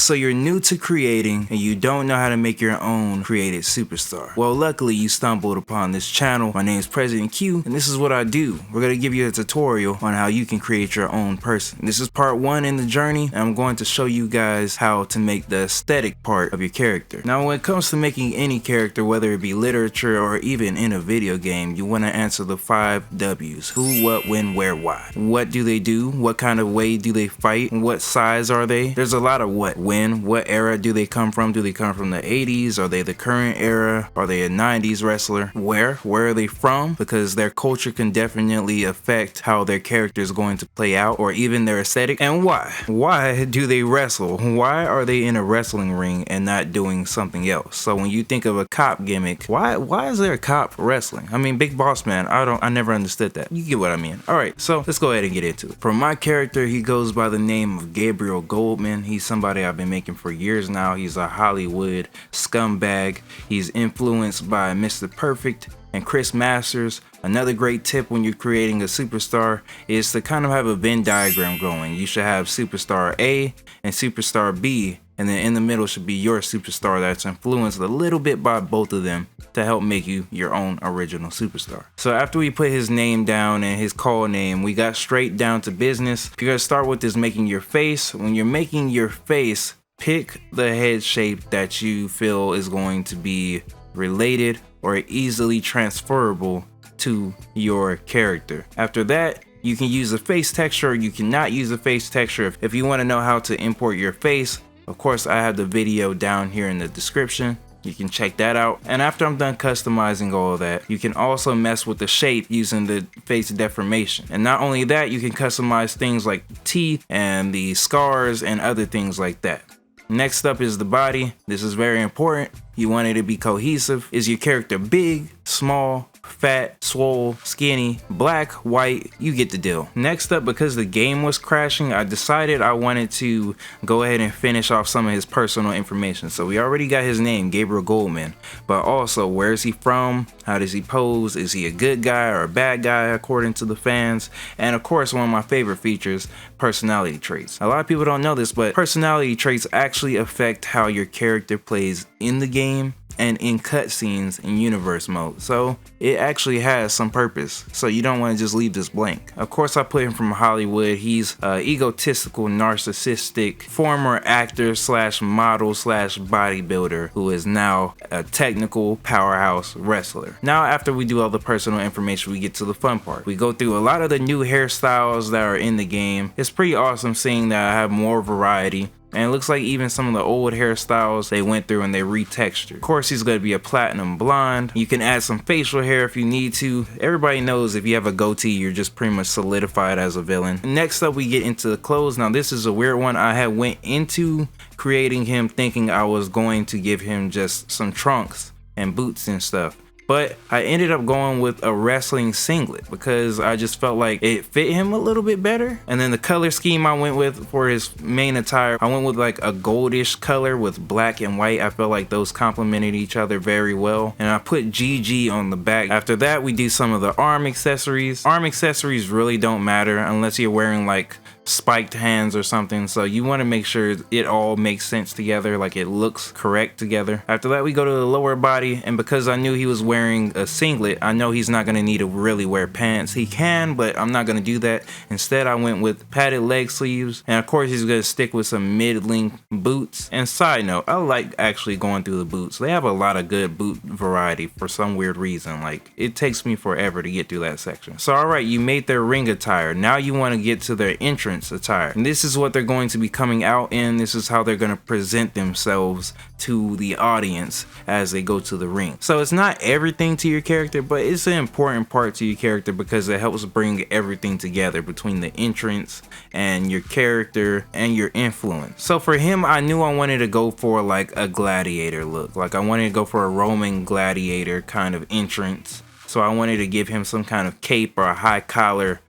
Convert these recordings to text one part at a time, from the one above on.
So you're new to creating and you don't know how to make your own created superstar. Well, luckily you stumbled upon this channel. My name is President Q and this is what I do. We're going to give you a tutorial on how you can create your own person. This is part 1 in the journey and I'm going to show you guys how to make the aesthetic part of your character. Now when it comes to making any character, whether it be literature or even in a video game, you want to answer the 5 W's. Who, what, when, where, why. What do they do? What kind of way do they fight? What size are they? There's a lot of what. When, what era do they come from? Do they come from the 80s? Are they the current era? Are they a 90s wrestler? Where are they from? Because their culture can definitely affect how their character is going to play out, or even their aesthetic. And why do they wrestle? Why are they in a wrestling ring and not doing something else? So when you think of a cop gimmick, why is there a cop wrestling? I mean, Big Boss Man, I never understood that. You get what I mean. All right, so let's go ahead and get into it. For my character, he goes by the name of Gabriel Goldman. He's somebody I've been making for years now. He's a Hollywood scumbag. He's influenced by Mr. Perfect and Chris Masters. Another great tip when you're creating a superstar is to kind of have a Venn diagram going. You should have superstar A and superstar B, and then in the middle should be your superstar that's influenced a little bit by both of them to help make you your own original superstar. So after we put his name down and his call name, we got straight down to business. You're gonna start with is making your face. When you're making your face, pick the head shape that you feel is going to be related or easily transferable to your character. After that, you can use a face texture or you cannot use a face texture. If you want to know how to import your face, of course I have the video down here in the description. You can check that out. And after I'm done customizing all of that, you can also mess with the shape using the face deformation. And not only that, you can customize things like teeth and the scars and other things like that. Next up is the body. This is very important. You want it to be cohesive. Is your character big, small, fat, swole, skinny, black, white? You get the deal. Next up, because the game was crashing, I decided I wanted to go ahead and finish off some of his personal information. So we already got his name, Gabriel Goldman, but also where is he from? How does he pose? Is he a good guy or a bad guy according to the fans? And of course, one of my favorite features, personality traits. A lot of people don't know this, but personality traits actually affect how your character plays in the game and in cutscenes in universe mode. So it actually has some purpose. So you don't want to just leave this blank. Of course, I put him from Hollywood. He's egotistical, narcissistic, former actor slash model slash bodybuilder who is now a technical powerhouse wrestler. Now, after we do all the personal information, we get to the fun part. We go through a lot of the new hairstyles that are in the game. It's pretty awesome seeing that I have more variety. And it looks like even some of the old hairstyles they went through and they retextured. Of course, he's going to be a platinum blonde. You can add some facial hair if you need to. Everybody knows if you have a goatee, you're just pretty much solidified as a villain. Next up, we get into the clothes. Now, this is a weird one. I had went into creating him thinking I was going to give him just some trunks and boots and stuff. But I ended up going with a wrestling singlet because I just felt like it fit him a little bit better. And then the color scheme I went with for his main attire, I went with like a goldish color with black and white. I felt like those complemented each other very well. And I put GG on the back. After that, we do some of the arm accessories. Arm accessories really don't matter unless you're wearing like spiked hands or something, so you want to make sure it all makes sense together, like it looks correct together. After that, we go to the lower body, and because I knew he was wearing a singlet, I know he's not going to need to really wear pants. He can, but I'm not going to do that. Instead, I went with padded leg sleeves, and of course he's going to stick with some mid-length boots. And side note, I like actually going through the boots. They have a lot of good boot variety for some weird reason. Like, it takes me forever to get through that section. So alright, you made their ring attire. Now you want to get to their entrance attire. And this is what they're going to be coming out in. This is how they're going to present themselves to the audience as they go to the ring. So it's not everything to your character, but it's an important part to your character because it helps bring everything together between the entrance and your character and your influence. So for him, I knew I wanted to go for like a gladiator look. Like I wanted to go for a Roman gladiator kind of entrance. So I wanted to give him some kind of cape or a high collar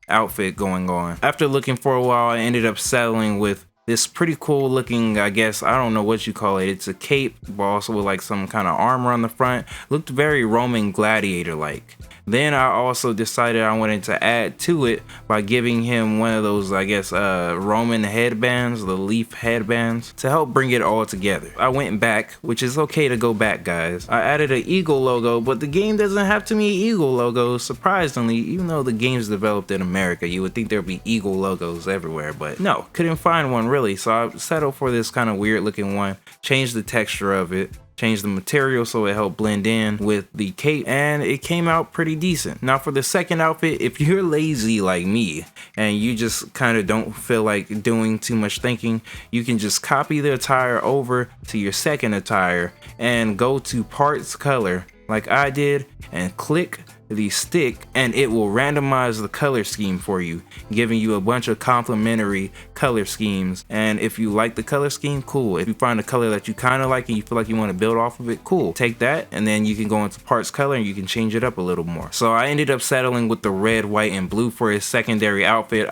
outfit going on. After looking for a while, I ended up settling with this pretty cool looking, I guess, I don't know what you call it. It's a cape, but also with like some kind of armor on the front. Looked very Roman gladiator like. Then I also decided I wanted to add to it by giving him one of those, I guess, Roman headbands, the leaf headbands, to help bring it all together. I went back, which is okay to go back, guys. I added an eagle logo, but the game doesn't have too many eagle logos, surprisingly. Even though the game's developed in America, you would think there'd be eagle logos everywhere, but no, couldn't find one really. So I settled for this kind of weird looking one, changed the texture of it, changed the material so it helped blend in with the cape, and it came out pretty decent. Now for the second outfit, if you're lazy like me and you just kind of don't feel like doing too much thinking, you can just copy the attire over to your second attire and go to parts color like I did and click the stick, and it will randomize the color scheme for you, giving you a bunch of complementary color schemes. And if you like the color scheme, cool. If you find a color that you kind of like and you feel like you want to build off of it, cool. Take that, and then you can go into parts color and you can change it up a little more. So I ended up settling with the red, white, and blue for his secondary outfit.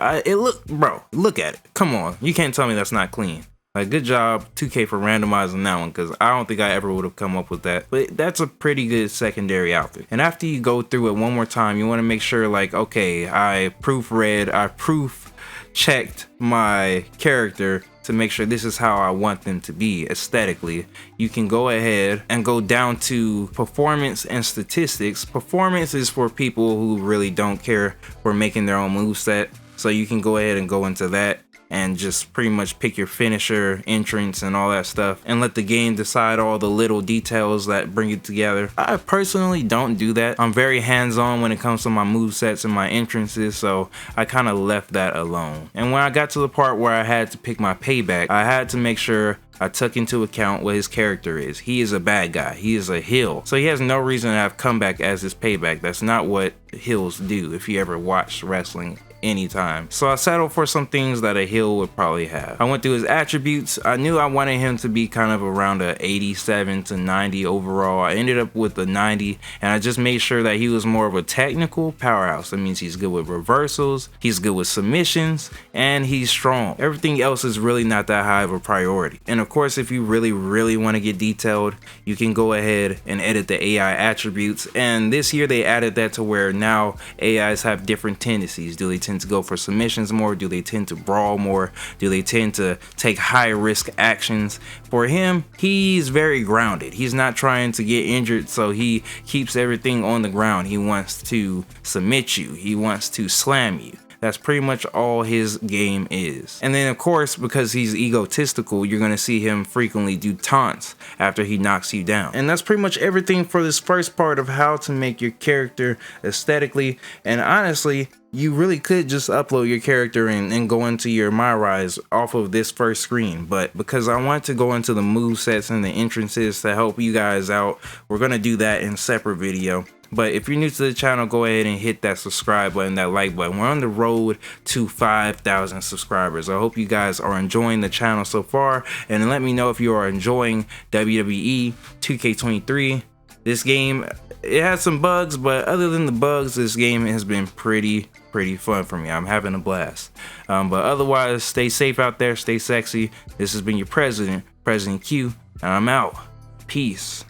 Bro, look at it. Come on, you can't tell me that's not clean. Like, good job 2K for randomizing that one, because I don't think I ever would have come up with that. But that's a pretty good secondary outfit. And after you go through it one more time, you want to make sure, like, okay, I proofread, I proof checked my character to make sure this is how I want them to be aesthetically. You can go ahead and go down to performance and statistics. Performance is for people who really don't care for making their own moveset. So you can go ahead and go into that and just pretty much pick your finisher, entrance, and all that stuff, and let the game decide all the little details that bring it together. I personally don't do that. I'm very hands-on when it comes to my movesets and my entrances, so I kind of left that alone. And when I got to the part where I had to pick my payback, I had to make sure I took into account what his character is. He is a bad guy. He is a heel. So he has no reason to have comeback as his payback. That's not what heels do if you ever watched wrestling anytime. So I settled for some things that a heel would probably have. I went through his attributes. I knew I wanted him to be kind of around a 87 to 90 overall. I ended up with a 90, and I just made sure that he was more of a technical powerhouse. That means he's good with reversals, he's good with submissions, and he's strong. Everything else is really not that high of a priority. And of course, if you really want to get detailed, you can go ahead and edit the AI attributes. And this year they added that to where now AIs have different tendencies. Do they tend to go for submissions more? Do they tend to brawl more? Do they tend to take high risk actions? For him, he's very grounded. He's not trying to get injured, so he keeps everything on the ground. He wants to submit you. He wants to slam you. That's pretty much all his game is. And then of course, because he's egotistical, you're gonna see him frequently do taunts after he knocks you down. And that's pretty much everything for this first part of how to make your character aesthetically. And honestly, you really could just upload your character and go into your My Rise off of this first screen. But because I want to go into the movesets and the entrances to help you guys out, we're gonna do that in a separate video. But if you're new to the channel, go ahead and hit that subscribe button, that like button. We're on the road to 5,000 subscribers. I hope you guys are enjoying the channel so far, and let me know if you are enjoying WWE 2K23. This game, it has some bugs, but other than the bugs, this game has been pretty fun for me. I'm having a blast. But otherwise, stay safe out there, stay sexy. This has been your President Q, and I'm out. Peace.